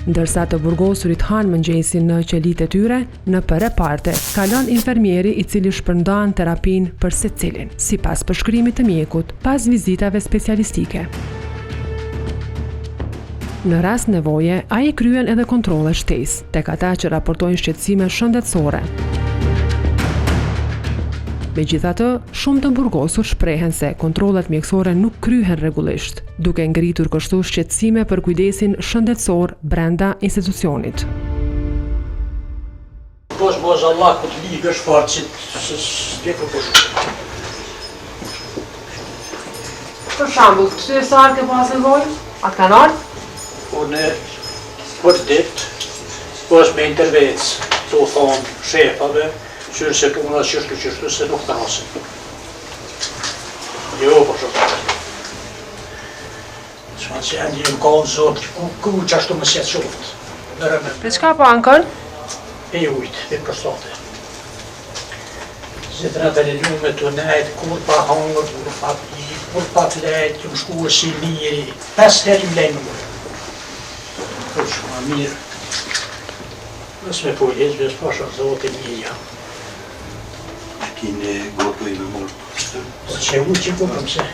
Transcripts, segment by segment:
ndërsa të burgosurit hanë mëngjesin në qelit e tyre, në përre parte kalon infermieri i cili shpërndan terapin për secilin, sipas përshkrimit të mjekut, pas vizitave specialistike. Në rast nevoje, ai kryen edhe kontrole shtesë tek ata që raportojnë shqetësime shëndetësore. Megjithatë, shumë të burgosur shprehen se kontrollet mjekësore nuk kryhen rregullisht, duke ngritur kështu shqetësime për kujdesin shëndetësor brenda institucionit. Allah këtë ligë është farë që s'vjetë për shumë. Për shambull, që sa ke pas nevojë? Atë kanal? Unë për ditë, është me intervec, të u thonë shefave, qërë se puna qështu se nuk të hasin. Jo, për shumë. Shma që janë një më kohën zotë, ku që ashtu më sjetë qoftë. Për çka po ankën? E ujtë, e prostate. Zitëra të lelume të nejtë, kur pa hangër, kur pa flejtë, që më shkuë si miri, 5 herë ju lejnë mërë. Kur që ma mirë, nësë me pojezë, vësë pasha zote mirja. A kine gotu i me mërë? Po që ujtë që ku përmse.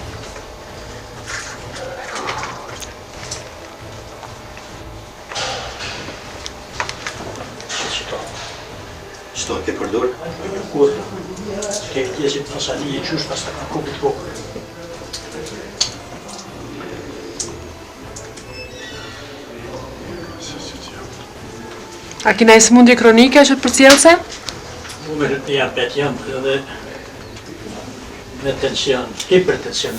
Qëto ke përdor? Kur, ke tjesit pasani e qysh pas të ka kopit kokër. A kina i smundje kronike që të përcjellse? Numërët një apet janë edhe me tension, hipertension.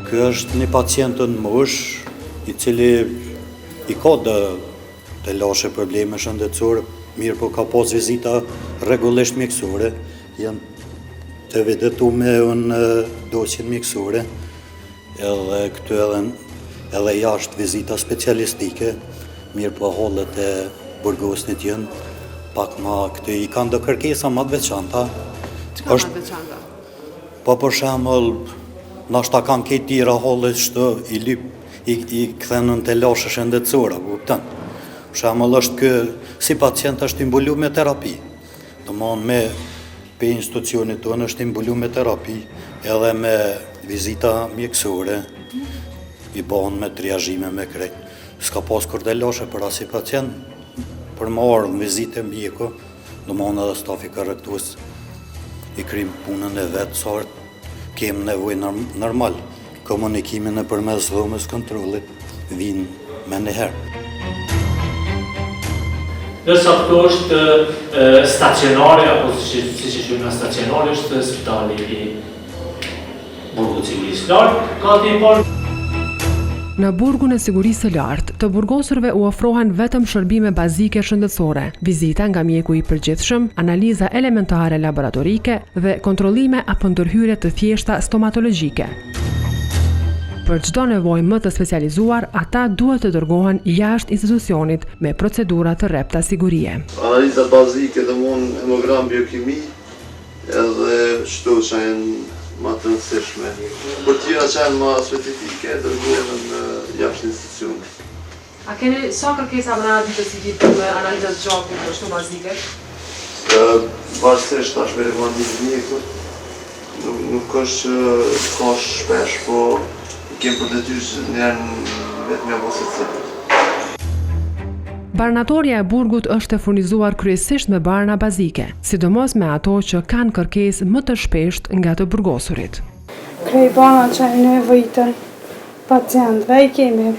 Ky është një pacientën mosh, i cili i ka të lashe probleme shëndetësore, mirë po ka pas vizita rregullisht mjekësore, janë të vedetuar në dosjen mjekësore, edhe këtu edhe jashtë vizita specialistike, mirë po hallet e burgosnit janë pak ma këtu i kanë do kërkesa ma të veçanta. Çka ma të veçanta? Po për shembull, nashta kanë këtë tira hallet shtë i këthenën të lashe shëndetësora, kupton? Për shembull është kë, si pacient është imbulu me terapi. Domthonë me pe institucionit tonë është imbulu me terapi, edhe me vizita mjekësore, i bën me triazhime me krejt. S'ka pas kur të lashe për asi pacient, për më ardhë në vizite mjeku, domthonë edhe stafi korrektues i kryjm punën e vetë, sa kemë nevojë normal. Komunikimin e përmes dhomës kontrollit vinë me njëherë. Nësa këto është stacionare, apo si që shumë stacionare është spitali i Burgut Sigurisë Lartë, ka të i parë. Në burgun e sigurisë së lartë, të burgosurve u ofrohen vetëm shërbime bazike shëndetësore, vizita nga mjeku i përgjithshëm, analiza elementare laboratorike dhe kontrollime apo ndërhyrje të thjeshta stomatologjike. Për çdo nevojë më të specializuar, ata duhet të dërgohen jashtë institucionit me procedura të rrepta sigurie. Analiza bazike dhe mund hemogram biokimi edhe shto që janë ma të rëndësishme. Për tjera që janë ma specifike, dërgohen në jashtë institucionit. A keni sa kërkesa më të si gjithë me analizat gjakut për shto bazike? Varsisht tash me rekomandimit mjekut, nuk është që ka shpesh, po kemë për detyrë që njerën vetë me abosit cilë. Barnatorja e burgut është e furnizuar kryesisht me barna bazike, sidomos me ato që kanë kërkesë më të shpesht nga të burgosurit. Krej barna që e nevojitën pacientëve i kemi